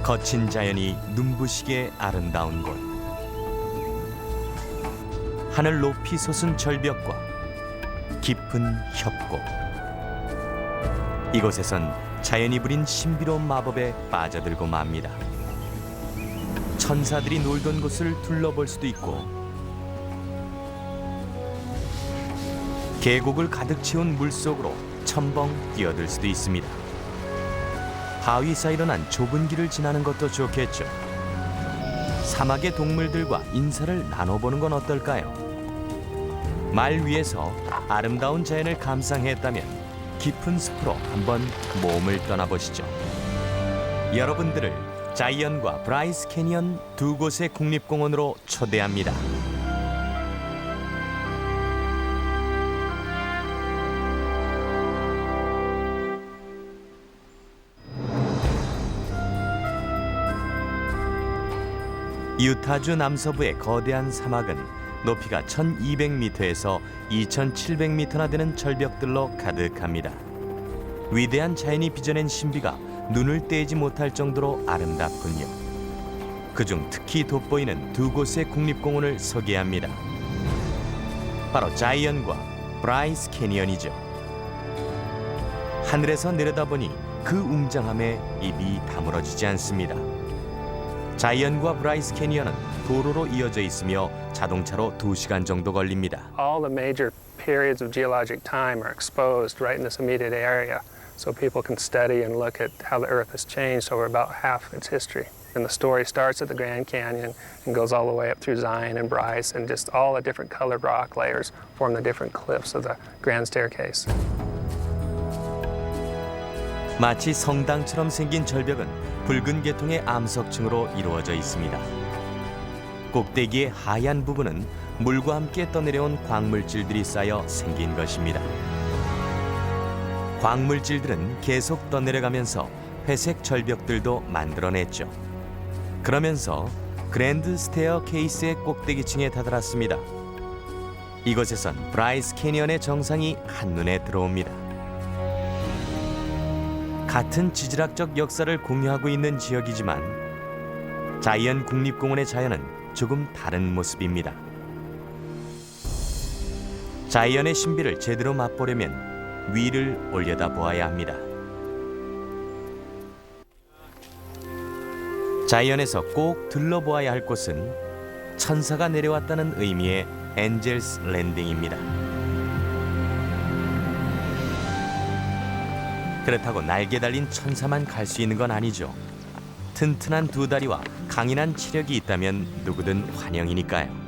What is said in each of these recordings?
거친 자연이 눈부시게 아름다운 곳. 하늘 높이 솟은 절벽과 깊은 협곡. 이곳에선 자연이 부린 신비로운 마법에 빠져들고 맙니다. 천사들이 놀던 곳을 둘러볼 수도 있고, 계곡을 가득 채운 물속으로 첨벙 뛰어들 수도 있습니다. 바위 사이로 난 좁은 길을 지나는 것도 좋겠죠. 사막의 동물들과 인사를 나눠보는 건 어떨까요? 말 위에서 아름다운 자연을 감상했다면 깊은 숲으로 한번 몸을 떠나보시죠. 여러분들을 자이언과 브라이스 캐니언 두 곳의 국립공원으로 초대합니다. 유타주 남서부의 거대한 사막은 높이가 1200m에서 2700m나 되는 절벽들로 가득합니다. 위대한 자연이 빚어낸 신비가 눈을 떼지 못할 정도로 아름답군요. 그중 특히 돋보이는 두 곳의 국립공원을 소개합니다. 바로 자이언과 브라이스 캐니언이죠. 하늘에서 내려다보니 그 웅장함에 입이 다물어지지 않습니다. 자이언과 브라이스 캐니언은 도로로 이어져 있으며 자동차로 2시간 정도 걸립니다. All the major periods of geologic time are exposed right in this immediate area, so people can study and look at how the Earth has changed over about half its history. And the story starts at the Grand Canyon and goes all the way up through Zion and Bryce, and just all the different colored rock layers form the different cliffs of the Grand Staircase. 마치 성당처럼 생긴 절벽은 붉은 계통의 암석층으로 이루어져 있습니다. 꼭대기의 하얀 부분은 물과 함께 떠내려온 광물질들이 쌓여 생긴 것입니다. 광물질들은 계속 떠내려가면서 회색 절벽들도 만들어냈죠. 그러면서 그랜드 스테어 케이스의 꼭대기층에 다다랐습니다. 이곳에선 브라이스 캐니언의 정상이 한눈에 들어옵니다. 같은 지질학적 역사를 공유하고 있는 지역이지만 자이언 국립공원의 자연은 조금 다른 모습입니다. 자이언의 신비를 제대로 맛보려면 위를 올려다보아야 합니다. 자이언에서 꼭 들러보아야 할 곳은 천사가 내려왔다는 의미의 엔젤스 랜딩입니다. 그렇다고 날개 달린 천사만 갈 수 있는 건 아니죠. 튼튼한 두 다리와 강인한 체력이 있다면 누구든 환영이니까요.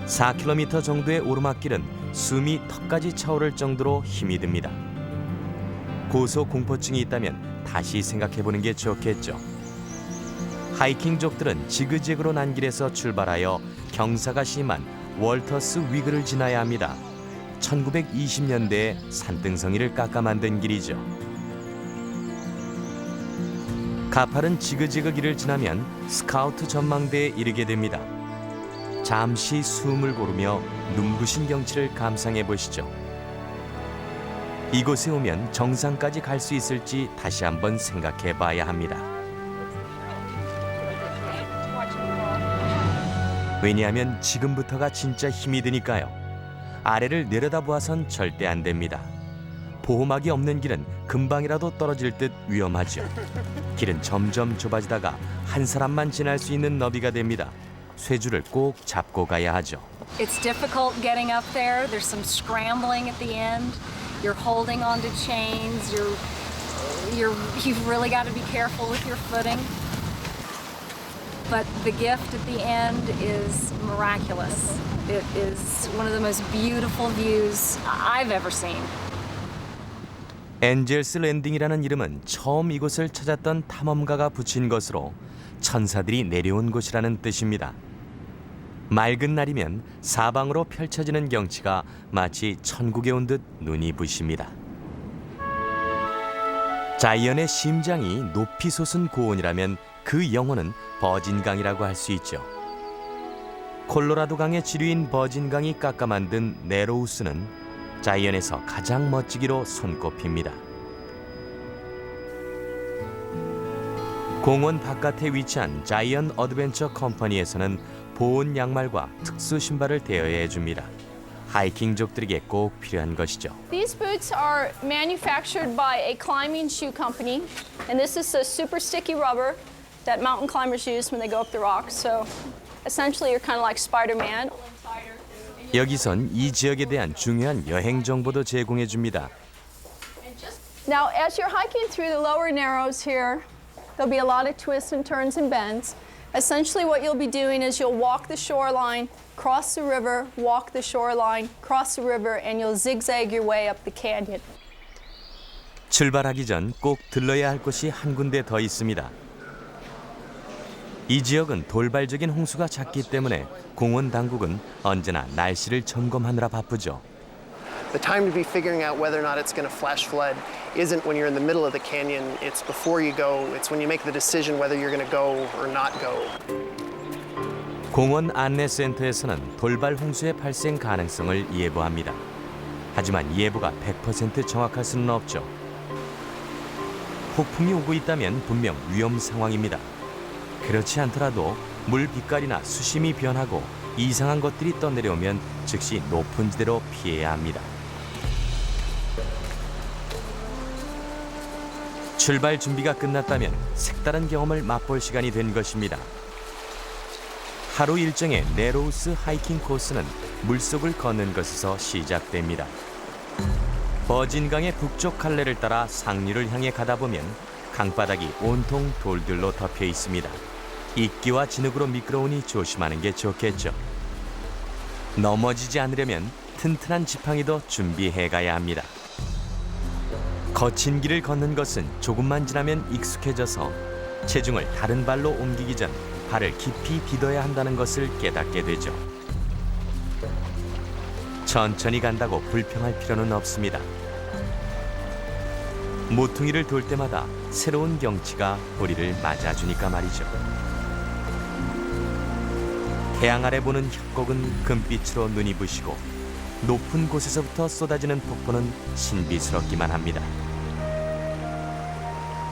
4km 정도의 오르막길은 숨이 턱까지 차오를 정도로 힘이 듭니다. 고소 공포증이 있다면 다시 생각해보는 게 좋겠죠. 하이킹족들은 지그재그로 난 길에서 출발하여 경사가 심한 월터스 위그를 지나야 합니다. 1920년대에 산등성이를 깎아 만든 길이죠. 가파른 지그재그 길을 지나면 스카우트 전망대에 이르게 됩니다. 잠시 숨을 고르며 눈부신 경치를 감상해 보시죠. 이곳에 오면 정상까지 갈 수 있을지 다시 한번 생각해 봐야 합니다. 왜냐하면 지금부터가 진짜 힘이 드니까요. 아래를 내려다보아선 절대 안 됩니다. 보호막이 없는 길은 금방이라도 떨어질 듯 위험하죠. 길은 점점 좁아지다가 한 사람만 지날 수 있는 너비가 됩니다. 쇠줄을 꼭 잡고 가야 하죠. It's difficult getting up there. There's some scrambling at the end. You're holding onto chains. You've really got to be careful with your footing. But the gift at the end is miraculous. It is one of the most beautiful views I've ever seen. 엔젤스 랜딩이라는 이름은 처음 이곳을 찾았던 탐험가가 붙인 것으로 천사들이 내려온 곳이라는 뜻입니다. 맑은 날이면 사방으로 펼쳐지는 경치가 마치 천국에 온 듯 눈이 부십니다. 자이언의 심장이 높이 솟은 고원이라면 그 영혼은 버진강이라고 할 수 있죠. 콜로라도 강의 지류인 버진강이 깎아 만든 네로우스는 자이언에서 가장 멋지기로 손꼽힙니다. 공원 바깥에 위치한 자이언 어드벤처 컴퍼니에서는 보온 양말과 특수 신발을 대여해 줍니다. 하이킹족들에게 꼭 필요한 것이죠. These boots are manufactured by a climbing shoe company, and this is the super sticky rubber that mountain climbers use when they go up the rocks. So essentially you're kind of like Spider-Man. 여기선 이 지역에 대한 중요한 여행 정보도 제공해 줍니다. Now, as you're hiking through the lower narrows here, there'll be a lot of twists and turns and bends. Essentially what you'll be doing is you'll walk the shoreline, cross the river, walk the shoreline, cross the river, and you'll zigzag your way up the canyon. 출발하기 전 꼭 들러야 할 곳이 한 군데 더 있습니다. 이 지역은 돌발적인 홍수가 잦기 때문에 공원 당국은 언제나 날씨를 점검하느라 바쁘죠. The time to be figuring out whether or not it's going to flash flood isn't when you're in the middle of the canyon, it's before you go, it's when you make the decision whether you're going to go or not go. 공원 안내센터에서는 돌발 홍수의 발생 가능성을 예보합니다. 하지만 예보가 100% 정확할 수는 없죠. 폭풍이 오고 있다면 분명 위험 상황입니다. 그렇지 않더라도 물 빛깔이나 수심이 변하고 이상한 것들이 떠내려오면 즉시 높은 지대로 피해야 합니다. 출발 준비가 끝났다면 색다른 경험을 맛볼 시간이 된 것입니다. 하루 일정의 네로우스 하이킹 코스는 물속을 걷는 것에서 시작됩니다. 버진강의 북쪽 갈래를 따라 상류를 향해 가다 보면 강바닥이 온통 돌들로 덮여 있습니다. 이끼와 진흙으로 미끄러우니 조심하는 게 좋겠죠. 넘어지지 않으려면 튼튼한 지팡이도 준비해 가야 합니다. 거친 길을 걷는 것은 조금만 지나면 익숙해져서 체중을 다른 발로 옮기기 전 발을 깊이 디뎌야 한다는 것을 깨닫게 되죠. 천천히 간다고 불평할 필요는 없습니다. 모퉁이를 돌 때마다 새로운 경치가 우리를 맞아주니까 말이죠. 태양 아래 보는 협곡은 금빛으로 눈이 부시고 높은 곳에서부터 쏟아지는 폭포는 신비스럽기만 합니다.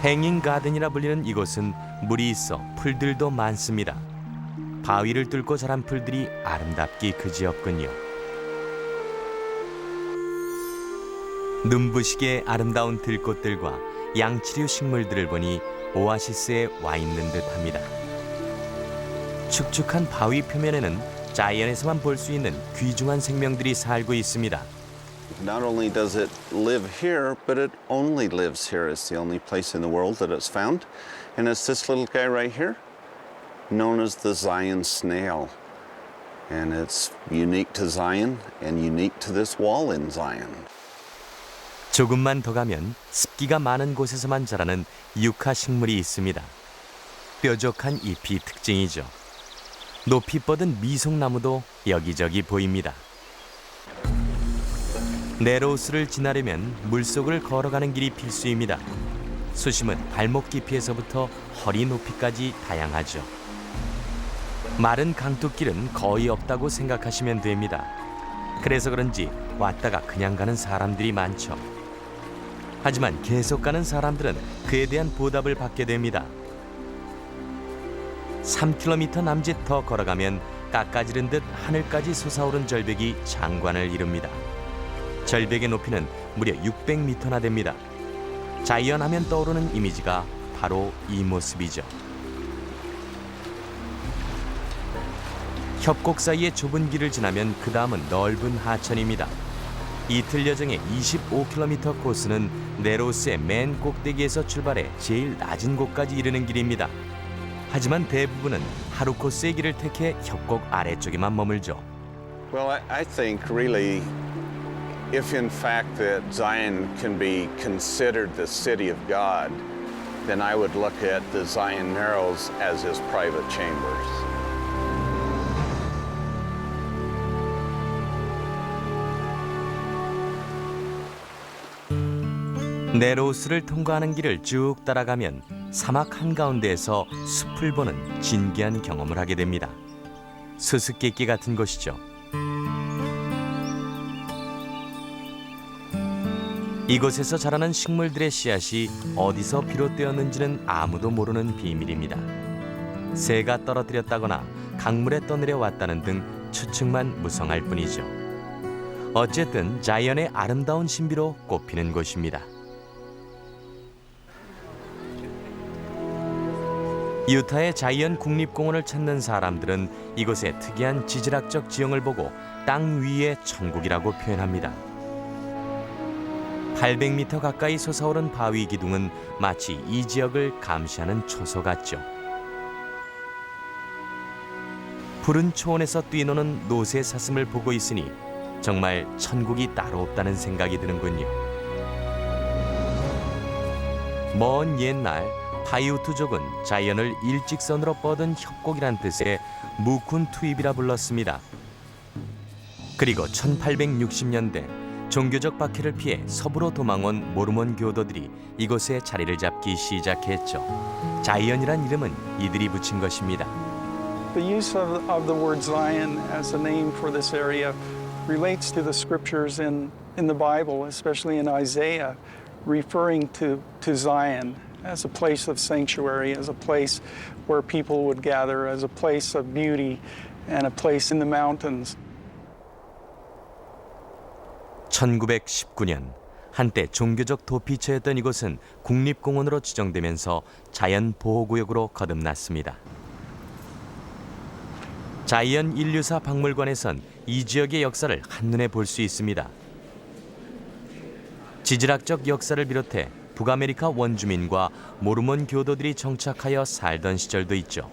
행잉 가든이라 불리는 이곳은 물이 있어 풀들도 많습니다. 바위를 뚫고 자란 풀들이 아름답기 그지없군요. 눈부시게 아름다운 들꽃들과 양치류 식물들을 보니 오아시스에 와 있는 듯합니다. 축축한 바위 표면에는 자이언에서만 볼 수 있는 귀중한 생명들이 살고 있습니다. Not only does it live here, but it only lives here. It's the only place in the world that it's found. And it's this little guy right here, known as the Zion snail. And it's unique to Zion and unique to this wall in Zion. 조금만 더 가면 습기가 많은 곳에서만 자라는 유카 식물이 있습니다. 뾰족한 잎이 특징이죠. 높이 뻗은 미송나무도 여기저기 보입니다. 네로우스를 지나려면 물속을 걸어가는 길이 필수입니다. 수심은 발목 깊이에서부터 허리 높이까지 다양하죠. 마른 강둑길은 거의 없다고 생각하시면 됩니다. 그래서 그런지 왔다가 그냥 가는 사람들이 많죠. 하지만 계속 가는 사람들은 그에 대한 보답을 받게 됩니다. 3km 남짓 더 걸어가면 깎아지른 듯 하늘까지 솟아오른 절벽이 장관을 이룹니다. 절벽의 높이는 무려 600m나 됩니다. 자이언 하면 떠오르는 이미지가 바로 이 모습이죠. 협곡 사이의 좁은 길을 지나면 그 다음은 넓은 하천입니다. 이틀 여정의 25km 코스는 네로우스의 맨 꼭대기에서 출발해 제일 낮은 곳까지 이르는 길입니다. 하지만 대부분은 하루 코스의 길을 택해 협곡 아래쪽에만 머물죠. Well, I think really, if in fact that Zion can be considered the city of God, then I would look at the Zion Narrows as his private chambers. 네로우스를 통과하는 길을 쭉 따라가면 사막 한가운데에서 숲을 보는 진귀한 경험을 하게 됩니다. 수수께끼 같은 곳이죠. 이곳에서 자라는 식물들의 씨앗이 어디서 비롯되었는지는 아무도 모르는 비밀입니다. 새가 떨어뜨렸다거나 강물에 떠내려 왔다는 등 추측만 무성할 뿐이죠. 어쨌든 자이언의 아름다운 신비로 꼽히는 곳입니다. 유타의 자이언 국립공원을 찾는 사람들은 이곳의 특이한 지질학적 지형을 보고 땅 위의 천국이라고 표현합니다. 800m 가까이 솟아오른 바위 기둥은 마치 이 지역을 감시하는 초소 같죠. 푸른 초원에서 뛰노는 노새 사슴을 보고 있으니 정말 천국이 따로 없다는 생각이 드는군요. 먼 옛날 파이우투족은 자이언을 일직선으로 뻗은 협곡이란 뜻의 무쿤 투입이라 불렀습니다. 그리고 1860년대 종교적 박해를 피해 서부로 도망온 모르몬 교도들이 이곳에 자리를 잡기 시작했죠. 자이언이란 이름은 이들이 붙인 것입니다. The use of the word Zion as a name for this area relates to the scriptures in the Bible, especially in Isaiah, referring to Zion as a place of sanctuary, as a place where people would gather, as a place of beauty, and a place in the mountains. 1919년 한때 종교적 도피처였던 이곳은 국립공원으로 지정되면서 자연보호구역으로 거듭났습니다. 자이언 인류사 박물관에선 이 지역의 역사를 한눈에 볼 수 있습니다. 지질학적 역사를 비롯해 북아메리카 원주민과 모르몬 교도들이 정착하여 살던 시절도 있죠.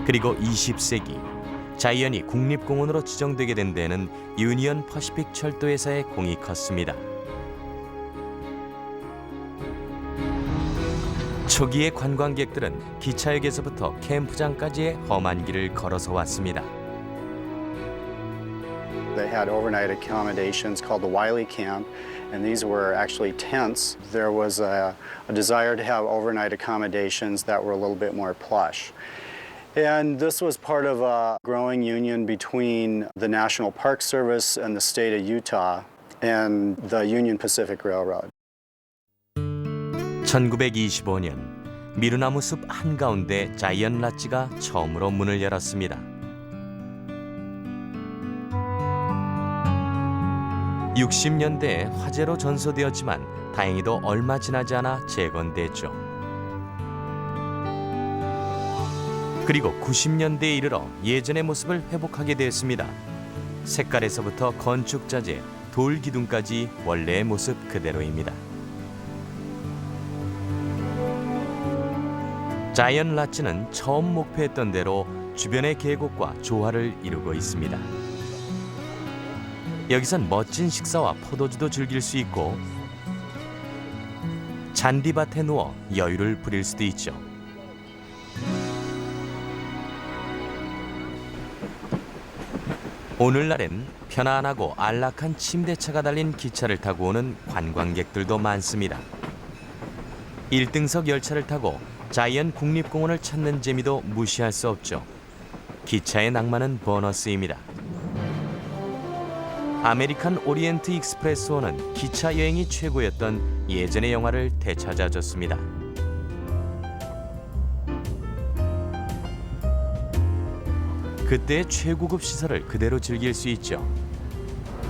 그리고 20세기 자이언이 국립공원으로 지정되게 된 데에는 유니언 퍼시픽 철도회사의 공이 컸습니다. 초기의 관광객들은 기차역에서부터 캠프장까지의 험한 길을 걸어서 왔습니다. They had overnight accommodations called the Wiley Camp, and these were actually tents. There was a desire to have overnight accommodations that were a little bit more plush. And this was part of a growing union between the National Park Service and the state of Utah and the Union Pacific Railroad. 1925년 미루나무 숲 한가운데 자이언 랏지가 처음으로 문을 열었습니다. 60년대에 화재로 전소되었지만 다행히도 얼마 지나지 않아 재건됐죠. 그리고 90년대에 이르러 예전의 모습을 회복하게 되었습니다. 색깔에서부터 건축 자재, 돌 기둥까지 원래의 모습 그대로입니다. 자이언 랏지는 처음 목표했던 대로 주변의 계곡과 조화를 이루고 있습니다. 여기선 멋진 식사와 포도주도 즐길 수 있고 잔디밭에 누워 여유를 부릴 수도 있죠. 오늘날엔 편안하고 안락한 침대차가 달린 기차를 타고 오는 관광객들도 많습니다. 1등석 열차를 타고 자이언 국립공원을 찾는 재미도 무시할 수 없죠. 기차의 낭만은 보너스입니다. 아메리칸 오리엔트 익스프레스호는 기차 여행이 최고였던 예전의 영화를 되찾아줬습니다. 그때의 최고급 시설을 그대로 즐길 수 있죠.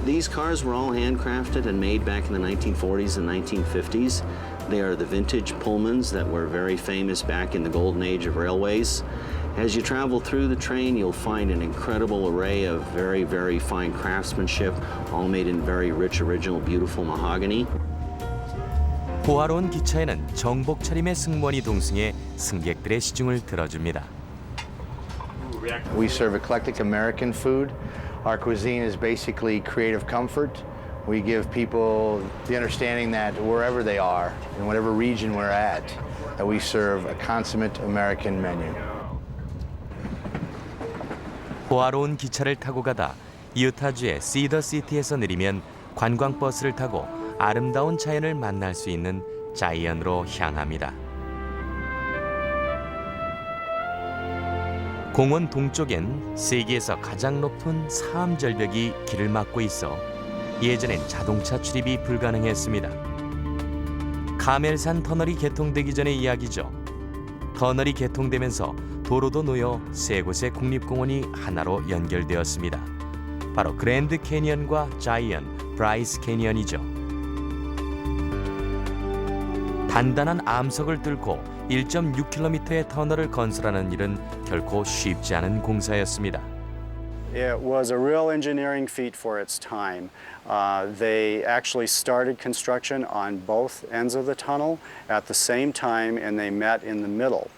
These cars were all handcrafted and made back in the 1940s and 1950s. They are the vintage Pullmans that were very famous back in the golden age of railways. As you travel through the train, you'll find an incredible array of very, very fine craftsmanship, all made in very rich, original, beautiful mahogany. 호화로운 기차에는 정복 차림의 승무원이 동승해 승객들의 시중을 들어줍니다. We serve eclectic American food. Our cuisine is basically creative comfort. We give people the understanding that wherever they are, in whatever region we're at, that we serve a consummate American menu. 호화로운 기차를 타고 가다 유타주의 시더시티에서 내리면 관광버스를 타고 아름다운 자연을 만날 수 있는 자이언으로 향합니다. 공원 동쪽엔 세계에서 가장 높은 사암절벽이 길을 막고 있어 예전엔 자동차 출입이 불가능했습니다. 카멜산 터널이 개통되기 전의 이야기죠. 터널이 개통되면서 도로도 놓여 세 곳의 국립공원이 하나로 연결되었습니다. 바로 그랜드 캐니언과 자이언트 브라이스 캐니언이죠. 단단한 암석을 뚫고 1.6km의 터널을 건설하는 일은 결코 쉽지 않은 공사였습니다. It was a real engineering feat for its time. They actually started construction on both ends of the tunnel at the same time, and they met in the middle.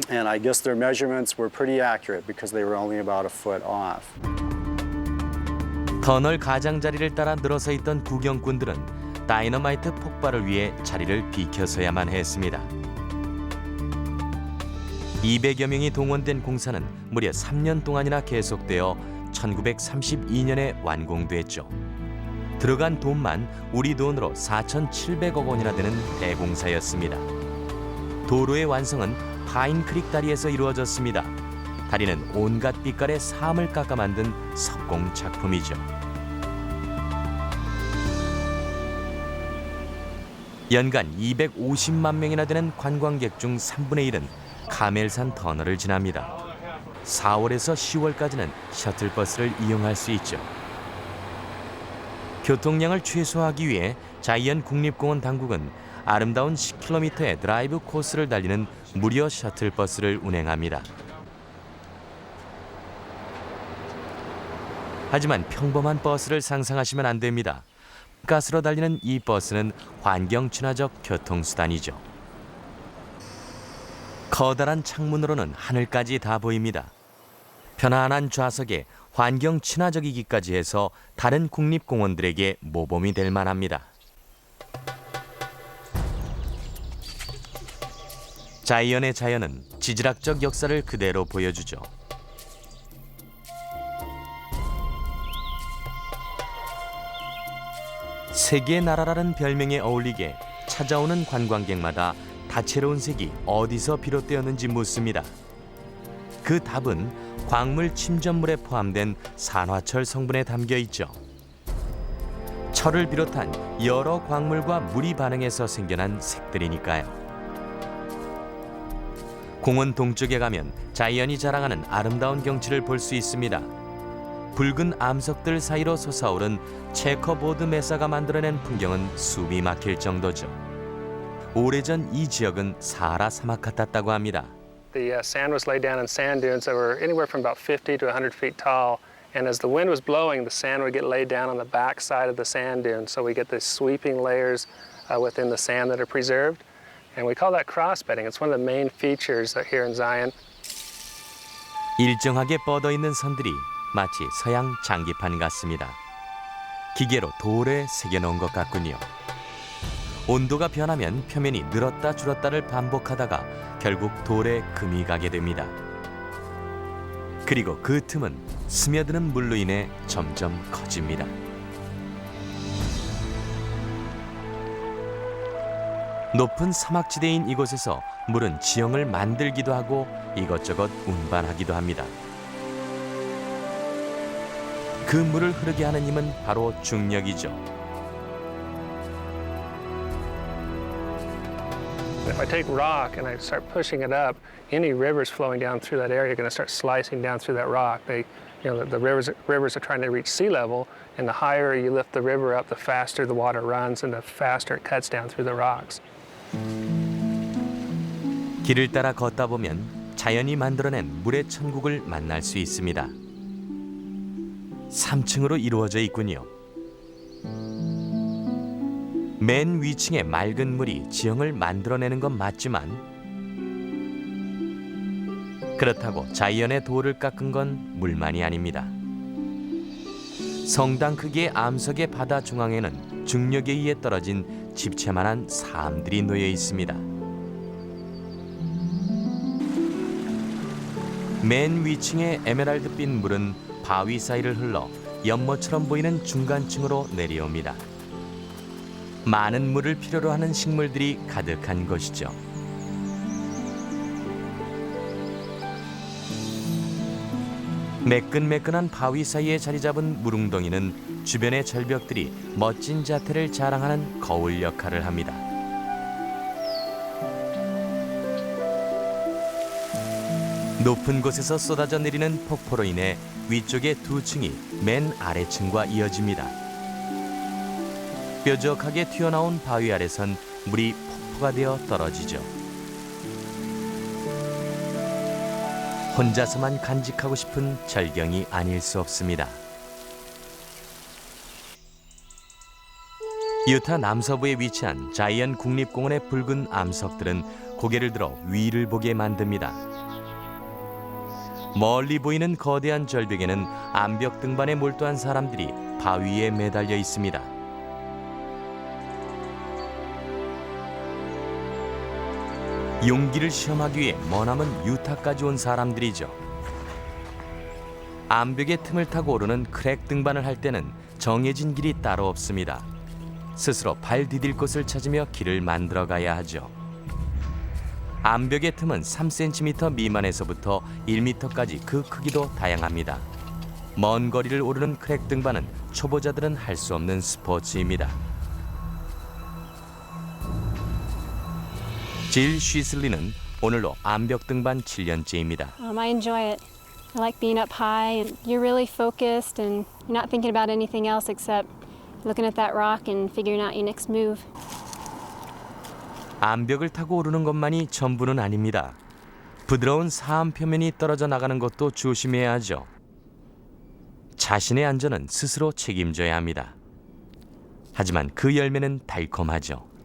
And I guess their measurements were pretty accurate because they were only about a foot off. 터널 가장자리를 따라 늘어서 있던 구경꾼들은 다이너마이트 폭발을 위해 자리를 비켜서야만 했습니다. 200여 명이 동원된 공사는 무려 3년 동안이나 계속되어 1932년에 완공됐죠. 들어간 돈만 우리 돈으로 4,700억 원이나 되는 대공사였습니다. 도로의 완성은 파인크릭 다리에서 이루어졌습니다. 다리는 온갖 빛깔의 삶을 깎아 만든 석공 작품이죠. 연간 250만 명이나 되는 관광객 중 3분의 1은 카멜산 터널을 지납니다. 4월에서 10월까지는 셔틀버스를 이용할 수 있죠. 교통량을 최소화하기 위해 자이언 국립공원 당국은 아름다운 10km의 드라이브 코스를 달리는 무료 셔틀버스를 운행합니다. 하지만 평범한 버스를 상상하시면 안 됩니다. 가스로 달리는 이 버스는 환경 친화적 교통수단이죠. 커다란 창문으로는 하늘까지 다 보입니다. 편안한 좌석에 환경 친화적이기까지 해서 다른 국립공원들에게 모범이 될 만합니다. 자이언의 자연은 지질학적 역사를 그대로 보여주죠. 세계의 나라라는 별명에 어울리게 찾아오는 관광객마다 다채로운 색이 어디서 비롯되었는지 묻습니다. 그 답은 광물 침전물에 포함된 산화철 성분에 담겨 있죠. 철을 비롯한 여러 광물과 물이 반응해서 생겨난 색들이니까요. 공원 동쪽에 가면 자이언이 자랑하는 아름다운 경치를 볼 수 있습니다. 붉은 암석들 사이로 솟아오른 체커보드 메사가 만들어낸 풍경은 숨이 막힐 정도죠. 오래전 이 지역은 사하라 사막 같았다고 합니다. The sand was laid down in sand dunes that were anywhere from about 50 to 100 feet tall. And as the wind was blowing, the sand would get laid down on the back side of the sand dunes. So we get these sweeping layers within the sand that are preserved. And we call that crossbedding. It's one of the main features here in Zion. 일정하게 뻗어 있는 선들이 마치 서양 장기판 같습니다. 기계로 돌에 새겨놓은 것 같군요. 온도가 변하면 표면이 늘었다 줄었다를 반복하다가 결국 돌에 금이 가게 됩니다. 그리고 그 틈은 스며드는 물로 인해 점점 커집니다. 높은 사막지대인 이곳에서 물은 지형을 만들기도 하고 이것저것 운반하기도 합니다. 그 물을 흐르게 하는 힘은 바로 중력이죠. If I take rock and I start pushing it up, any rivers flowing down through that area are going to start slicing down through that rock. The rivers are trying to reach sea level, and the higher you lift the river up, the faster the water runs, and the faster it cuts down through the rocks. 길을 따라 걷다 보면 자연이 만들어낸 물의 천국을 만날 수 있습니다. 3층으로 이루어져 있군요. 맨 위층의 맑은 물이 지형을 만들어내는 건 맞지만 그렇다고 자이언의 돌을 깎은 건 물만이 아닙니다. 성당 크기의 암석의 바다 중앙에는 중력에 의해 떨어진 집채만한 삶들이 놓여 있습니다. 맨 위층의 에메랄드빛 물은 바위 사이를 흘러 연못처럼 보이는 중간층으로 내려옵니다. 많은 물을 필요로 하는 식물들이 가득한 곳이죠. 매끈매끈한 바위 사이에 자리 잡은 무릉덩이는 주변의 절벽들이 멋진 자태를 자랑하는 거울 역할을 합니다. 높은 곳에서 쏟아져 내리는 폭포로 인해 위쪽의 두 층이 맨 아래층과 이어집니다. 뾰족하게 튀어나온 바위 아래선 물이 폭포가 되어 떨어지죠. 혼자서만 간직하고 싶은 절경이 아닐 수 없습니다. 유타 남서부에 위치한 자이언 국립공원의 붉은 암석들은 고개를 들어 위를 보게 만듭니다. 멀리 보이는 거대한 절벽에는 암벽 등반에 몰두한 사람들이 바위에 매달려 있습니다. 용기를 시험하기 위해 머나먼 유타까지 온 사람들이죠. 암벽의 틈을 타고 오르는 크랙 등반을 할 때는 정해진 길이 따로 없습니다. 스스로 발 디딜 곳을 찾으며 길을 만들어 가야 하죠. 암벽의 틈은 3cm 미만에서부터 1m까지 그 크기도 다양합니다. 먼 거리를 오르는 크랙 등반은 초보자들은 할 수 없는 스포츠입니다. 질 쉬슬리는 오늘로 암벽 등반 7년째입니다. I enjoy it. I like being up high and you're really focused and you're not thinking about anything else except looking at that rock and figuring out your next move. 암벽을 타고 오르는 것만이 전부는 아닙니다. 부드러운 사암 표면이 떨어져 나가는 것도 조심해야 하죠. 자신의 안전은 스스로 책임져야 합니다. 하지만 그 열매는 달콤하죠.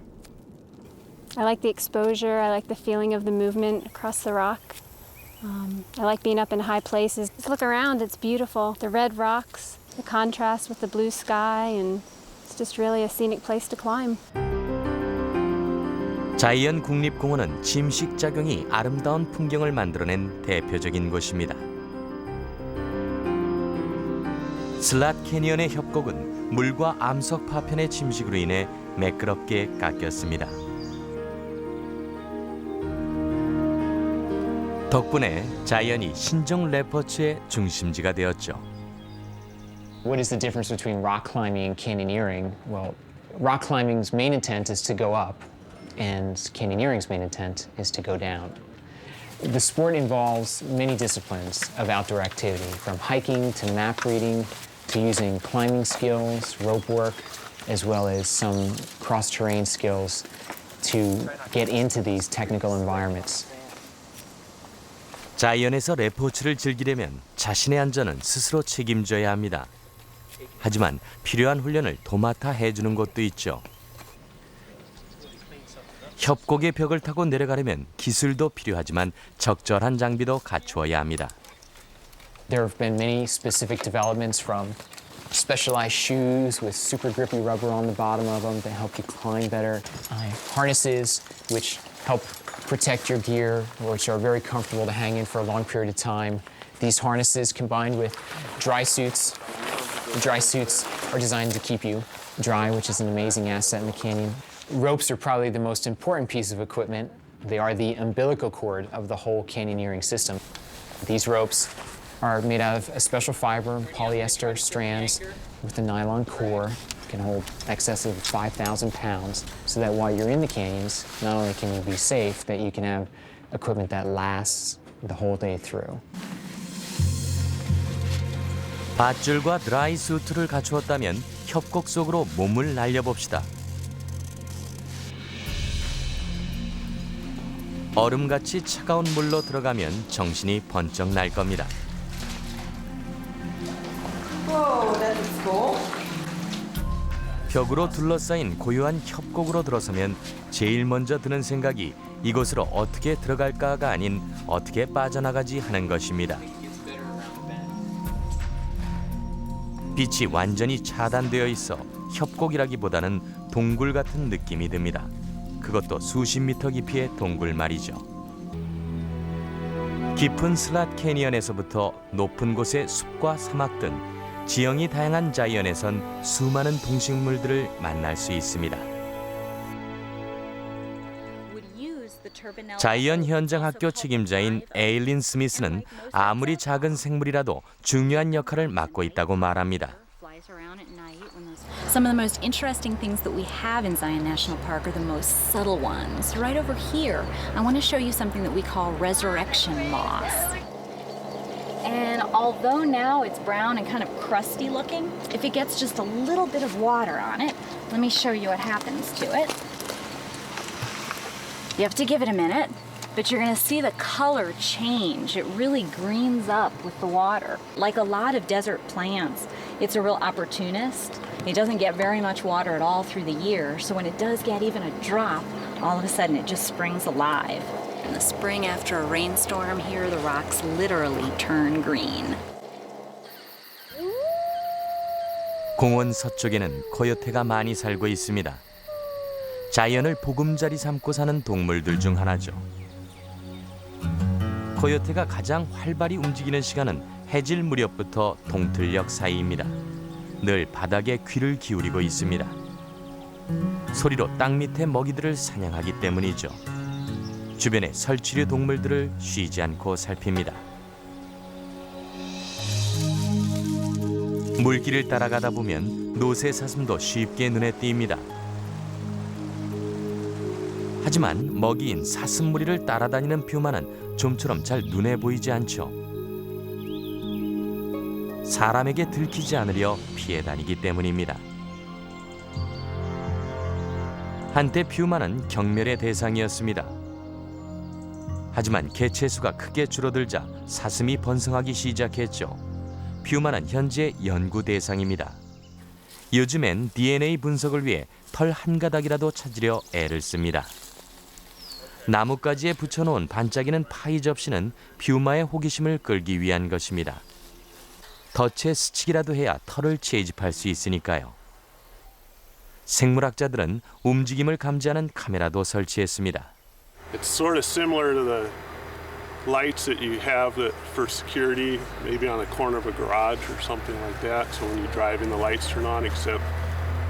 I like the exposure, I like the feeling of the movement across the rock. I like being up in high places. Just look around, it's beautiful. The red rocks, the contrast with the blue sky, and it's just really a scenic place to climb. 자이언 국립공원은 침식작용이 아름다운 풍경을 만들어낸 대표적인 곳입니다. 슬랏 캐니언의 협곡은 물과 암석 파편의 침식으로 인해 매끄럽게 깎였습니다. 덕분에 자이언이 신종 레퍼츠의 중심지가 되었죠. What is the difference between rock climbing and canyoneering? Well, rock climbing's main intent is to go up, and canyoneering's main intent is to go down. The sport involves many disciplines of outdoor activity, from hiking to map reading to using climbing skills, rope work, as well as some cross-terrain skills to get into these technical environments. 자이언에서 레포츠를 즐기려면 자신의 안전은 스스로 책임져야 합니다. 하지만 필요한 훈련을 도맡아 해주는 곳도 있죠. 협곡의 벽을 타고 내려가려면 기술도 필요하지만 적절한 장비도 갖추어야 합니다. There have been many specific developments from specialized shoes with super grippy rubber on the bottom of them that help you climb better, harnesses which help protect your gear, which are very comfortable to hang in for a long period of time. These harnesses combined with dry suits. Dry suits are designed to keep you dry, which is an amazing asset in the canyon. Ropes are probably the most important piece of equipment. They are the umbilical cord of the whole canyoneering system. These ropes are made out of a special fiber, polyester strands with a nylon core. Can hold excess of 5,000 pounds, so that while you're in the canyons, not only can you be safe, that you can have equipment that lasts the whole day through. 밧줄과 드라이 수트를 갖추었다면 협곡 속으로 몸을 날려봅시다. 얼음같이 차가운 물로 들어가면 정신이 번쩍 날 겁니다. 벽으로 둘러싸인 고요한 협곡으로 들어서면 제일 먼저 드는 생각이 이곳으로 어떻게 들어갈까가 아닌 어떻게 빠져나가지 하는 것입니다. 빛이 완전히 차단되어 있어 협곡이라기보다는 동굴 같은 느낌이 듭니다. 그것도 수십 미터 깊이의 동굴 말이죠. 깊은 슬랏 캐니언에서부터 높은 곳의 숲과 사막 등 지형이 다양한 자이언에선 수많은 동식물들을 만날 수 있습니다. 자이언 현장 학교 책임자인 에일린 스미스는 아무리 작은 생물이라도 중요한 역할을 맡고 있다고 말합니다. Some of the most interesting things that we have in Zion National Park are the most subtle ones. Right over here, I want to show you something that we call resurrection moss. And although now it's brown and kind of crusty looking, if it gets just a little bit of water on it, let me show you what happens to it. You have to give it a minute, but you're going to see the color change. It really greens up with the water. Like a lot of desert plants, it's a real opportunist. It doesn't get very much water at all through the year, so when it does get even a drop, all of a sudden it just springs alive. In the spring after a rainstorm here, the rocks literally turn green. 공원 서쪽에는 코요테가 많이 살고 있습니다. 자이언을 보금자리 삼고 사는 동물들 중 하나죠. 코요테가 가장 활발히 움직이는 시간은 해질 무렵부터 동틀녘 사이입니다. 늘 바닥에 귀를 기울이고 있습니다. 소리로 땅 밑의 먹이들을 사냥하기 때문이죠. 주변의 설치류 동물들을 쉬지 않고 살핍니다. 물길을 따라가다 보면 노새 사슴도 쉽게 눈에 띕니다. 하지만 먹이인 사슴무리를 따라다니는 퓨마는 좀처럼 잘 눈에 보이지 않죠. 사람에게 들키지 않으려 피해 다니기 때문입니다. 한때 퓨마는 경멸의 대상이었습니다. 하지만 개체수가 크게 줄어들자 사슴이 번성하기 시작했죠. 퓨마는 현재 연구 대상입니다. 요즘엔 DNA 분석을 위해 털 한 가닥이라도 찾으려 애를 씁니다. 나뭇가지에 붙여놓은 반짝이는 파이 접시는 퓨마의 호기심을 끌기 위한 것입니다. 덫에 스치기라도 해야 털을 채집할 수 있으니까요. 생물학자들은 움직임을 감지하는 카메라도 설치했습니다. It's sort of similar to the lights that you have for security, maybe on the corner of a garage or something like that. So when you drive in, the lights turn on, except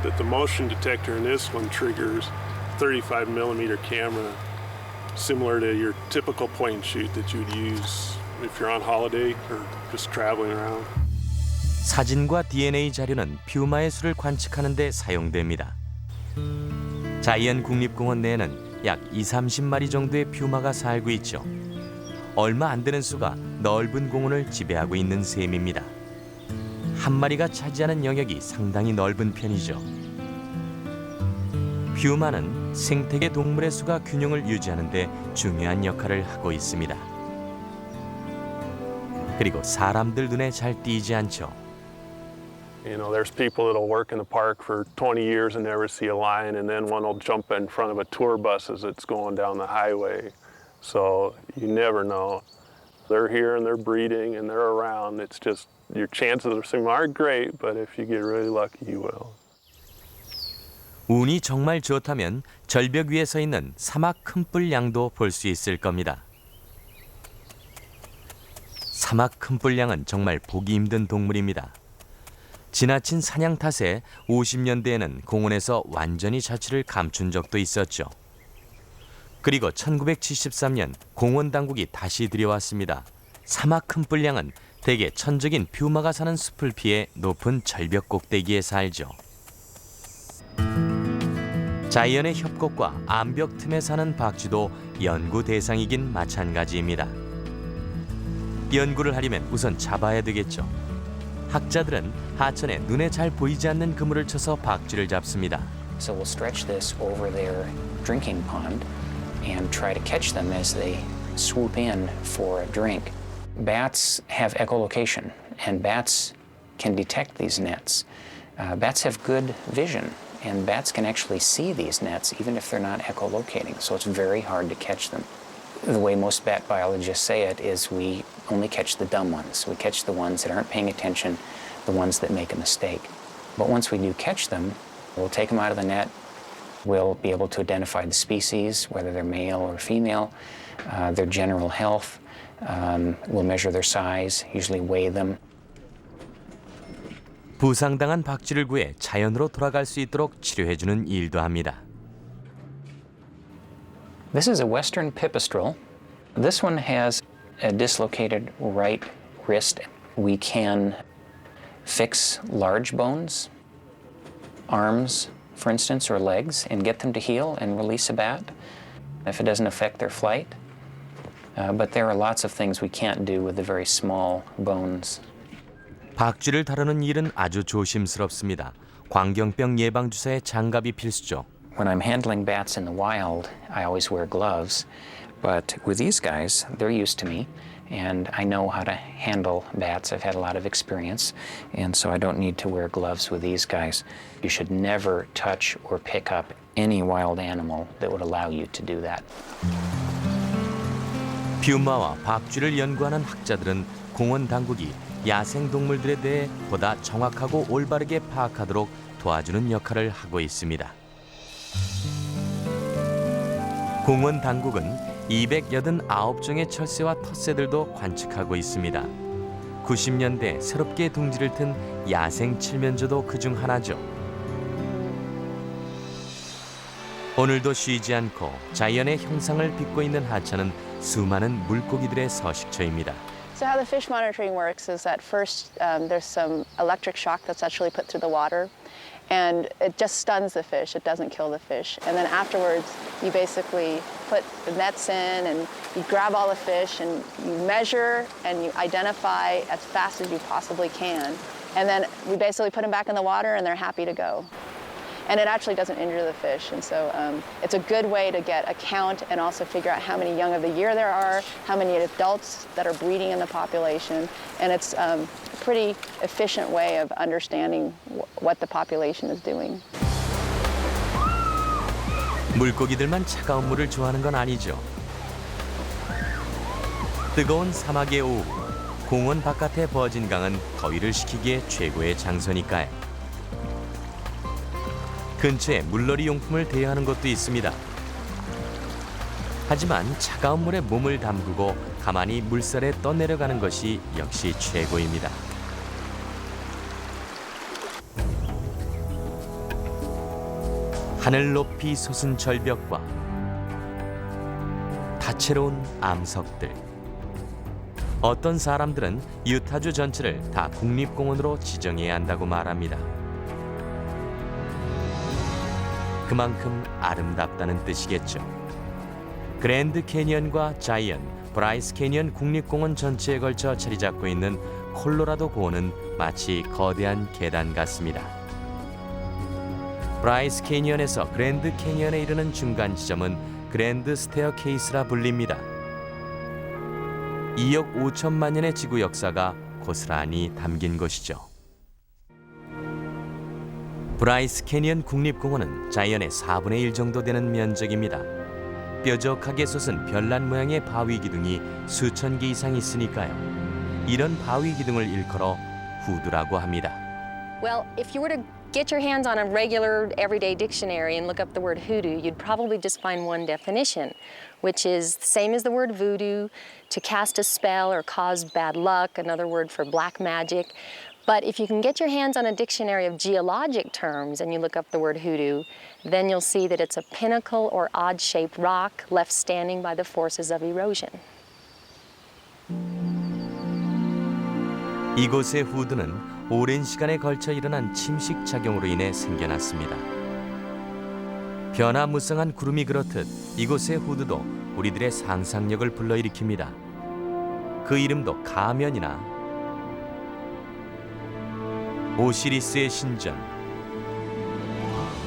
that the motion detector in this one triggers 35mm camera, similar to your typical point and shoot that you'd use if you're on holiday or just traveling around. 사진과 DNA 자료는 퓨마의 수를 관측하는 데 사용됩니다. 자이언 국립공원 내에는 약 20-30마리 정도의 퓨마가 살고 있죠. 얼마 안 되는 수가 넓은 공원을 지배하고 있는 셈입니다. 한 마리가 차지하는 영역이 상당히 넓은 편이죠. 퓨마는 생태계 동물의 수가 균형을 유지하는 데 중요한 역할을 하고 있습니다. 그리고 사람들 눈에 잘 띄지 않죠. You know, there's people that'll work in the park for 20 years and never see a lion, and then one will jump in front of a tour bus as it's going down the highway. So you never know. They're here and they're breeding and they're around. It's just your chances of seeing them aren't great, but if you get really lucky, you will. 운이 정말 좋다면 절벽 위에 서 있는 사막 큰뿔양도 볼 수 있을 겁니다. 사막 큰뿔양은 정말 보기 힘든 동물입니다. 지나친 사냥 탓에 50년대에는 공원에서 완전히 자취를 감춘 적도 있었죠. 그리고 1973년 공원 당국이 다시 들여왔습니다. 사막 큰뿔양은 대개 천적인 퓨마가 사는 숲을 피해 높은 절벽 꼭대기에 살죠. 자이언의 협곡과 암벽 틈에 사는 박쥐도 연구 대상이긴 마찬가지입니다. 연구를 하려면 우선 잡아야 되겠죠. 학자들은 하천에 눈에 잘 보이지 않는 그물을 쳐서 박쥐를 잡습니다. So we'll stretch this over their drinking pond and try to catch them as they swoop in for a drink. Bats have echolocation, and bats can detect these nets. Bats have good vision, and bats can actually see these nets even if they're not echolocating, so it's very hard to catch them. The way most bat biologists say it is we only catch the dumb ones. We catch the ones that aren't paying attention, the ones that make a mistake. But once we do catch them, we'll take them out of the net. We'll be able to identify the species, whether they're male or female, their general health. We'll measure their size, usually weigh them. 부상당한 박쥐를 구해 자연으로 돌아갈 수 있도록 치료해주는 일도 합니다. This is a western pipistrelle. This one has a dislocated right wrist. We can fix large bones, arms, for instance, or legs, and get them to heal and release a bat if it doesn't affect their flight. But there are lots of things we can't do with the very small bones. 박쥐를 다루는 일은 아주 조심스럽습니다. 광경병 예방 주사에 장갑이 필수죠. When I'm handling bats in the wild, I always wear gloves. But with these guys, they're used to me, and I know how to handle bats. I've had a lot of experience, and so I don't need to wear gloves with these guys. You should never touch or pick up any wild animal that would allow you to do that. 퓨마와 박쥐를 연구하는 학자들은 공원 당국이 야생 동물들에 대해 보다 정확하고 올바르게 파악하도록 도와주는 역할을 하고 있습니다. 공원 당국은 289종의 철새와 텃새들도 관측하고 있습니다. 90년대 새롭게 둥지를 튼 야생 칠면조도 그중 하나죠. 오늘도 쉬지 않고 자연의 형상을 빚고 있는 하천은 수많은 물고기들의 서식처입니다. So how the fish monitoring works is that first there's some electric shock that's actually put through the water, and it just stuns the fish. It doesn't kill the fish. And then afterwards, you basically put the nets in and you grab all the fish and you measure and you identify as fast as you possibly can. And then we basically put them back in the water and they're happy to go. And it actually doesn't injure the fish. And so it's a good way to get a count and also figure out how many young of the year there are, how many adults that are breeding in the population. And it's a pretty efficient way of understanding what the population is doing. 물고기들만 차가운 물을 좋아하는 건 아니죠. 뜨거운 사막의 오후, 공원 바깥에 버진 강은 더위를 식히기에 최고의 장소니까요. 근처에 물놀이 용품을 대여하는 곳도 있습니다. 하지만 차가운 물에 몸을 담그고 가만히 물살에 떠내려가는 것이 역시 최고입니다. 하늘 높이 솟은 절벽과 다채로운 암석들. 어떤 사람들은 유타주 전체를 다 국립공원으로 지정해야 한다고 말합니다. 그만큼 아름답다는 뜻이겠죠. 그랜드 캐니언과 자이언, 브라이스 캐니언 국립공원 전체에 걸쳐 자리 잡고 있는 콜로라도 고원은 마치 거대한 계단 같습니다. 브라이스 캐니언에서 그랜드 캐니언에 이르는 중간 지점은 그랜드 스테어케이스라 불립니다. 2억 5천만 년의 지구 역사가 고스란히 담긴 곳이죠. 브라이스 캐니언 국립공원은 자연의 4분의 1 정도 되는 면적입니다. 뾰족하게 솟은 별난 모양의 바위 기둥이 수천 개 이상 있으니까요. 이런 바위 기둥을 일컬어 후드라고 합니다. Well, if you were to get your hands on a regular everyday dictionary and look up the word hoodoo, you'd probably just find one definition, which is the same as the word voodoo, to cast a spell or cause bad luck, another word for black magic. But if you can get your hands on a dictionary of geologic terms and you look up the word hoodoo, then you'll see that it's a pinnacle or odd-shaped rock left standing by the forces of erosion. 이곳의 후드는 오랜 시간에 걸쳐 일어난 침식 작용으로 인해 생겨났습니다. 변화무쌍한 구름이 그렇듯 이곳의 후드도 우리들의 상상력을 불러일으킵니다. 그 이름도 가면이나 오시리스의 신전,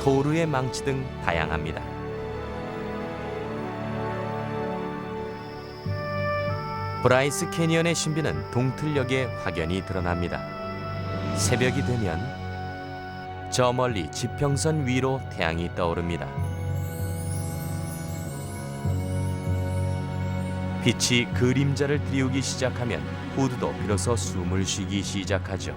토르의 망치 등 다양합니다. 브라이스 캐니언의 신비는 동틀역에 확연히 드러납니다. 새벽이 되면 저 멀리 지평선 위로 태양이 떠오릅니다. 빛이 그림자를 드리우기 시작하면 후드도 비로소 숨을 쉬기 시작하죠.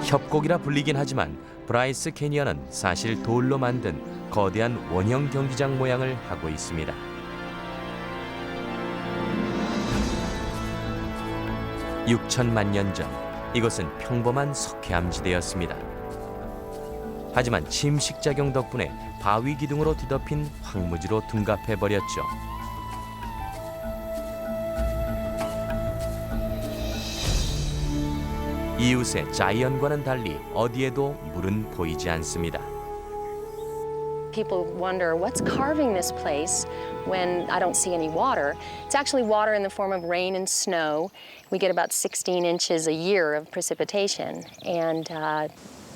협곡이라 불리긴 하지만 브라이스 캐니언은 사실 돌로 만든 거대한 원형 경기장 모양을 하고 있습니다. (6천만 년) 전 이곳은 평범한 석회암지대였습니다. 하지만 침식작용 덕분에 바위 기둥으로 뒤덮인 황무지로 둔갑해버렸죠. 이웃의 자이언과는 달리 어디에도 물은 보이지 않습니다. People wonder, what's carving this place when I don't see any water? It's actually water in the form of rain and snow. We get about 16 inches a year of precipitation, and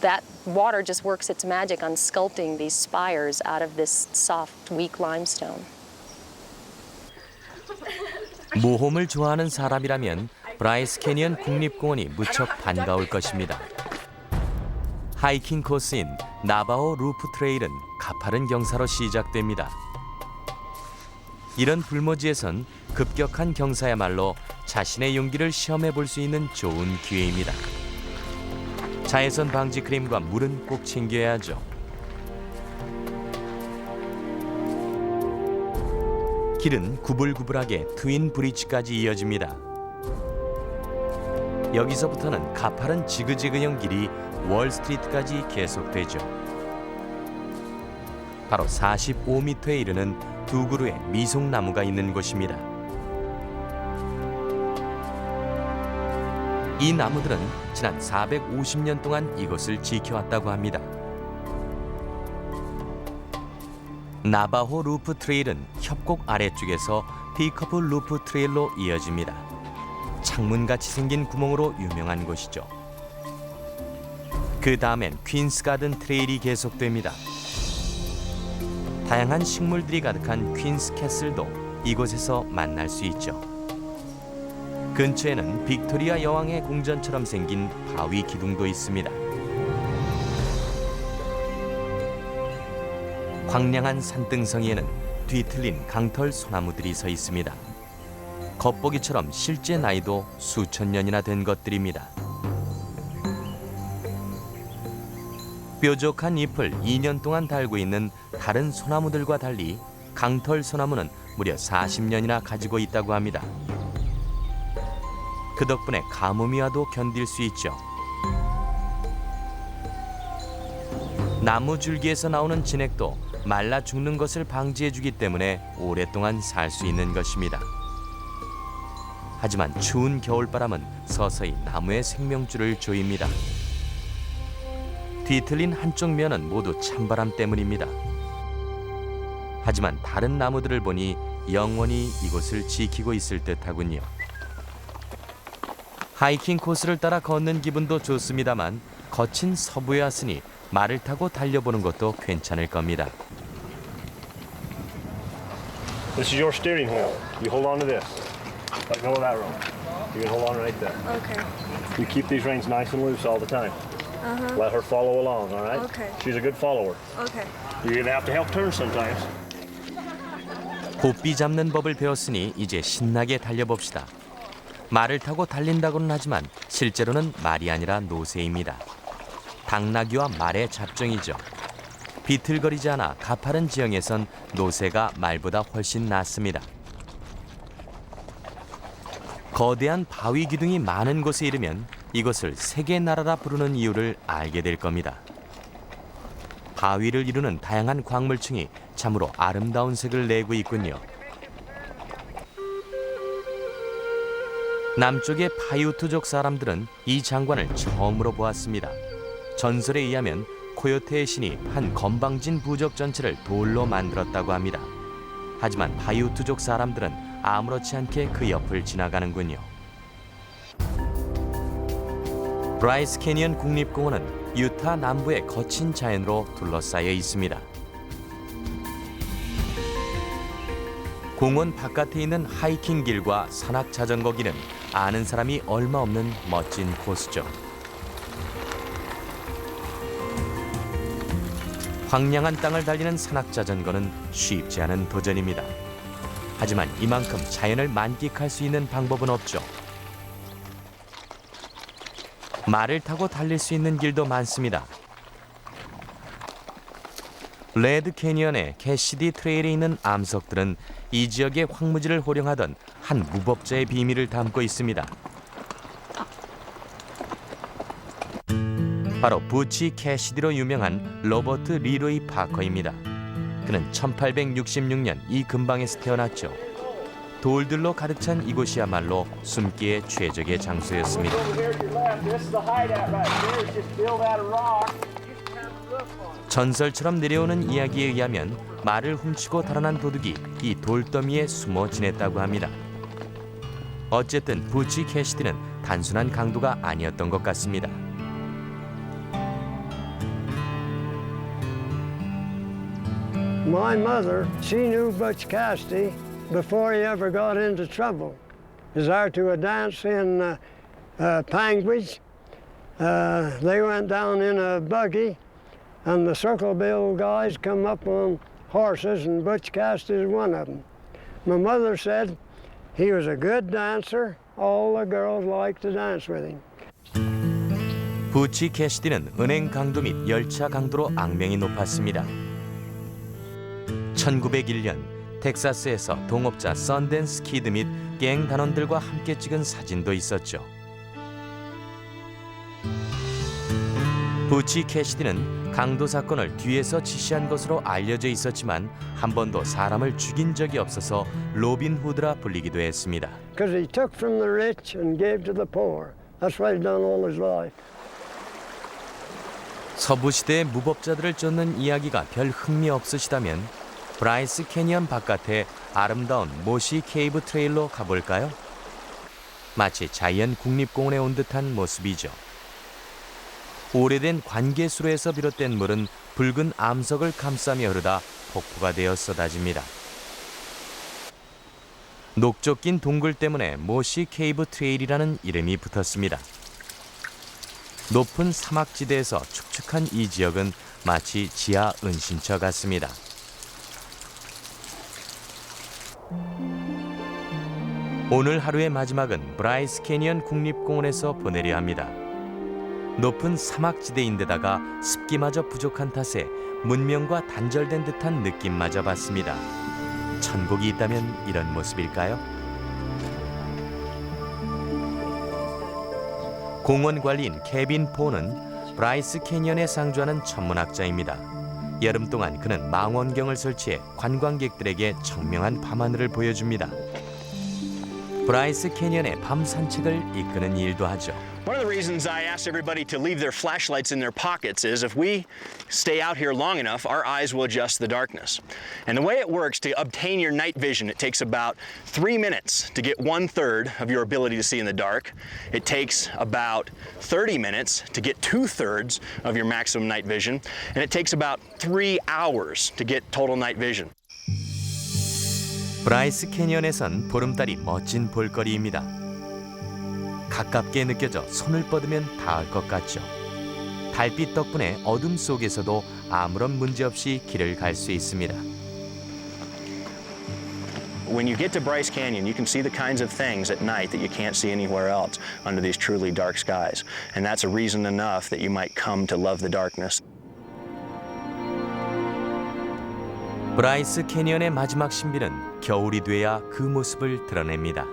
that water just works its magic on sculpting these spires out of this soft, weak limestone. 모험을 좋아하는 사람이라면 브라이스 캐니언 국립공원이 무척 반가울 것입니다. 하이킹 코스인 나바호 루프 트레일은 가파른 경사로 시작됩니다. 이런 불모지에선 급격한 경사야말로 자신의 용기를 시험해 볼 수 있는 좋은 기회입니다. 자외선 방지 크림과 물은 꼭 챙겨야 하죠. 길은 구불구불하게 트윈 브릿지까지 이어집니다. 여기서부터는 가파른 지그재그형 길이 월스트리트까지 계속되죠. 바로 45m에 이르는 두 그루의 미송나무가 있는 곳입니다. 이 나무들은 지난 450년 동안 이곳을 지켜왔다고 합니다. 나바호 루프 트레일은 협곡 아래쪽에서 티커프 루프 트레일로 이어집니다. 창문같이 생긴 구멍으로 유명한 곳이죠. 그 다음엔 퀸스 가든 트레일이 계속됩니다. 다양한 식물들이 가득한 퀸스 캐슬도 이곳에서 만날 수 있죠. 근처에는 빅토리아 여왕의 궁전처럼 생긴 바위 기둥도 있습니다. 황량한 산등성이에는 뒤틀린 강털 소나무들이 서 있습니다. 겉보기처럼 실제 나이도 수천 년이나 된 것들입니다. 뾰족한 잎을 2년 동안 달고 있는 다른 소나무들과 달리 강털 소나무는 무려 40년이나 가지고 있다고 합니다. 그 덕분에 가뭄이 와도 견딜 수 있죠. 나무 줄기에서 나오는 진액도 말라 죽는 것을 방지해주기 때문에 오랫동안 살 수 있는 것입니다. 하지만 추운 겨울바람은 서서히 나무의 생명줄을 조입니다. 뒤틀린 한쪽 면은 모두 찬바람 때문입니다. 하지만 다른 나무들을 보니 영원히 이곳을 지키고 있을 듯하군요. 하이킹 코스를 따라 걷는 기분도 좋습니다만 거친 서부에 왔으니 말을 타고 달려보는 것도 괜찮을 겁니다. This is your steering wheel. You hold on to this. Let go of that rope. You can hold on right there. Okay. You keep these reins nice and loose all the time. Let her follow along, all right? Okay. She's a good follower. Okay. You're going to have to help turn sometimes. 고삐 잡는 법을 배웠으니 이제 신나게 달려봅시다. 말을 타고 달린다고는 하지만 실제로는 말이 아니라 노새입니다. 당나귀와 말의 잡종이죠. 비틀거리지 않아 가파른 지형에선 노새가 말보다 훨씬 낫습니다. 거대한 바위 기둥이 많은 곳에 이르면 이것을 세계 나라라 부르는 이유를 알게 될 겁니다. 바위를 이루는 다양한 광물층이 참으로 아름다운 색을 내고 있군요. 남쪽의 파이우트족 사람들은 이 장관을 처음으로 보았습니다. 전설에 의하면 코요테의 신이 한 건방진 부족 전체를 돌로 만들었다고 합니다. 하지만 파이우트족 사람들은 아무렇지 않게 그 옆을 지나가는군요. 브라이스 캐니언 국립공원은 유타 남부의 거친 자연으로 둘러싸여 있습니다. 공원 바깥에 있는 하이킹 길과 산악 자전거 길은 아는 사람이 얼마 없는 멋진 코스죠. 황량한 땅을 달리는 산악 자전거는 쉽지 않은 도전입니다. 하지만 이만큼 자연을 만끽할 수 있는 방법은 없죠. 말을 타고 달릴 수 있는 길도 많습니다. 레드 캐니언의 캐시디 트레일에 있는 암석들은 이 지역의 황무지를 호령하던 한 무법자의 비밀을 담고 있습니다. 바로 부치 캐시디로 유명한 로버트 리로이 파커입니다. 그는 1866년 이 근방에서 태어났죠. 돌들로 가득 찬 이곳이야말로 숨기의 최적의 장소였습니다. 전설처럼 내려오는 이야기에 의하면 말을 훔치고 달아난 도둑이 이 돌더미에 숨어 지냈다고 합니다. 어쨌든 부치 캐시디는 단순한 강도가 아니었던 것 같습니다. My mother, she knew Butch Cassidy before he ever got into trouble. Is there to a dance in Panguitch. They went down in a buggy, and the Circle Bill guys come up on horses, and Butch Cassidy is one of them. My mother said he was a good dancer. All the girls liked to dance with him. 부치 캐시디는 은행 강도 및 열차 강도로 악명이 높았습니다. 1901년 텍사스에서 동업자 썬댄스 키드 및 갱 단원들과 함께 찍은 사진도 있었죠. 부치 캐시디는 강도 사건을 뒤에서 지시한 것으로 알려져 있었지만 한 번도 사람을 죽인 적이 없어서 로빈 후드라 불리기도 했습니다. Because he took from the rich and gave to the poor. That's what he's done all his life. 서부 시대의 무법자들을 쫓는 이야기가 별 흥미 없으시다면 브라이스 캐니언 바깥에 아름다운 모시 케이브 트레일로 가볼까요? 마치 자이언 국립공원에 온 듯한 모습이죠. 오래된 관계수로에서 비롯된 물은 붉은 암석을 감싸며 흐르다 폭포가 되어 쏟아집니다. 녹조 낀 동굴 때문에 모시 케이브 트레일이라는 이름이 붙었습니다. 높은 사막지대에서 축축한 이 지역은 마치 지하 은신처 같습니다. 오늘 하루의 마지막은 브라이스 캐니언 국립공원에서 보내려 합니다. 높은 사막지대인데다가 습기마저 부족한 탓에 문명과 단절된 듯한 느낌마저 받습니다. 천국이 있다면 이런 모습일까요? 공원 관리인 케빈 포는 브라이스 캐니언에 상주하는 천문학자입니다. 여름 동안 그는 망원경을 설치해 관광객들에게 청명한 밤하늘을 보여줍니다. 브라이스 캐니언의 밤 산책을 이끄는 일도 하죠. One of the reasons I ask everybody to leave their flashlights in their pockets is if we stay out here long enough, our eyes will adjust to the darkness. And the way it works to obtain your night vision, it takes about 3 minutes to get 1/3 of your ability to see in the dark. It takes about 30 minutes to get 2/3 of your maximum night vision. And it takes about 3 hours to get total night vision. 브라이스 캐니언에선 보름달이 멋진 볼거리입니다. 가깝게 느껴져 손을 뻗으면 닿을 것 같죠. 달빛 덕분에 어둠 속에서도 아무런 문제 없이 길을 갈 수 있습니다. When you get to Bryce Canyon, you can see the kinds of things at night that you can't see anywhere else under these truly dark skies. And that's a reason enough that you might come to love the darkness. 브라이스 캐니언의 마지막 신비는 겨울이 돼야 그 모습을 드러냅니다.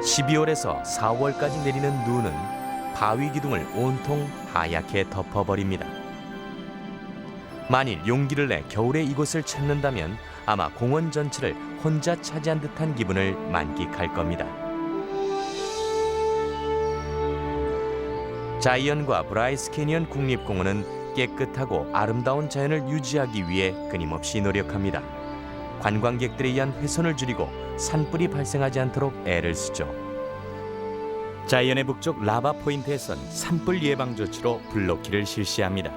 12월에서 4월까지 내리는 눈은 바위 기둥을 온통 하얗게 덮어버립니다. 만일 용기를 내 겨울에 이곳을 찾는다면 아마 공원 전체를 혼자 차지한 듯한 기분을 만끽할 겁니다. 자이언과 브라이스 캐니언 국립공원은 깨끗하고 아름다운 자연을 유지하기 위해 끊임없이 노력합니다. 관광객들에 의한 훼손을 줄이고 산불이 발생하지 않도록 애를 쓰죠. 자이언의 북쪽 라바 포인트에선 산불 예방 조치로 블로키를 실시합니다.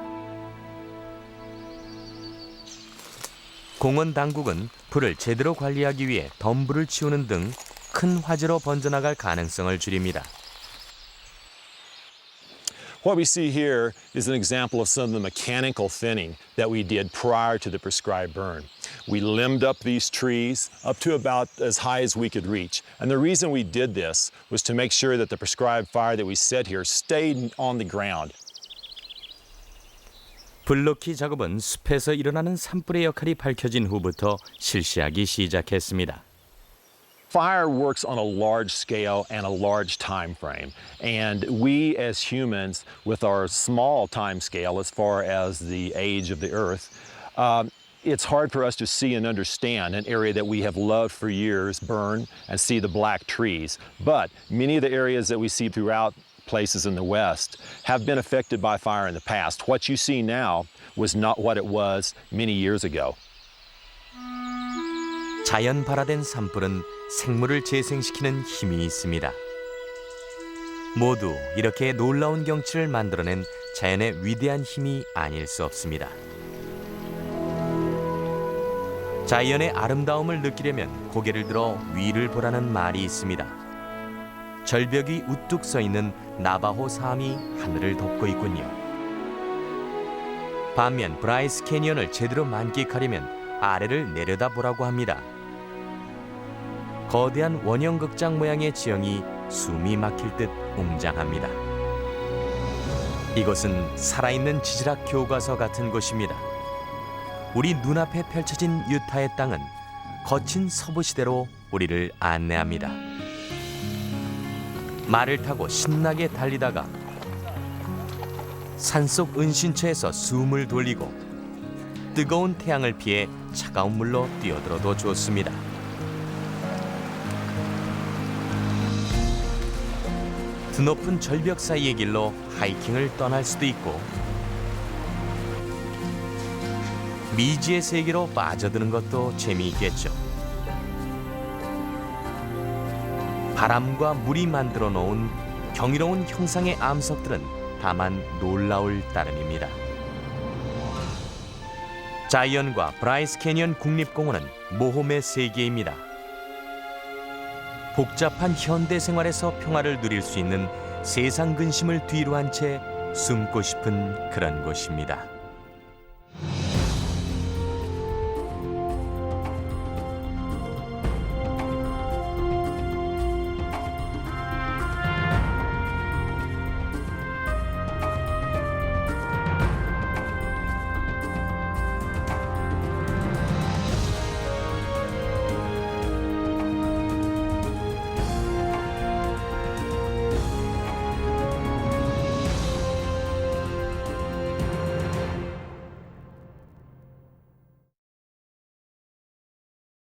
공원 당국은 불을 제대로 관리하기 위해 덤불을 치우는 등 큰 화재로 번져나갈 가능성을 줄입니다. What we see here is an example of some of the mechanical thinning that we did prior to the prescribed burn. We limbed up these trees up to about as high as we could reach. And the reason we did this was to make sure that the prescribed fire that we set here stayed on the ground. 블로키 작업은 숲에서 일어나는 산불의 역할이 밝혀진 후부터 실시하기 시작했습니다. Fire works on a large scale and a large time frame. And we as humans, with our small time scale as far as the age of the earth, it's hard for us to see and understand an area that we have loved for years burn and see the black trees. But many of the areas that we see throughout places in the West have been affected by fire in the past. What you see now was not what it was many years ago. 자연 발화된 산불은 생물을 재생시키는 힘이 있습니다. 모두 이렇게 놀라운 경치를 만들어낸 자연의 위대한 힘이 아닐 수 없습니다. 자연의 아름다움을 느끼려면 고개를 들어 위를 보라는 말이 있습니다. 절벽이 우뚝 서 있는 나바호 섬이 하늘을 덮고 있군요. 반면 브라이스 캐니언을 제대로 만끽하려면 아래를 내려다보라고 합니다. 거대한 원형극장 모양의 지형이 숨이 막힐 듯 웅장합니다. 이곳은 살아있는 지질학 교과서 같은 곳입니다. 우리 눈앞에 펼쳐진 유타의 땅은 거친 서부시대로 우리를 안내합니다. 말을 타고 신나게 달리다가 산속 은신처에서 숨을 돌리고 뜨거운 태양을 피해 차가운 물로 뛰어들어도 좋습니다. 드높은 절벽 사이의 길로 하이킹을 떠날 수도 있고 미지의 세계로 빠져드는 것도 재미있겠죠. 바람과 물이 만들어 놓은 경이로운 형상의 암석들은 다만 놀라울 따름입니다. 자이언과 브라이스 캐니언 국립공원은 모험의 세계입니다. 복잡한 현대 생활에서 평화를 누릴 수 있는 세상 근심을 뒤로 한 채 숨고 싶은 그런 곳입니다.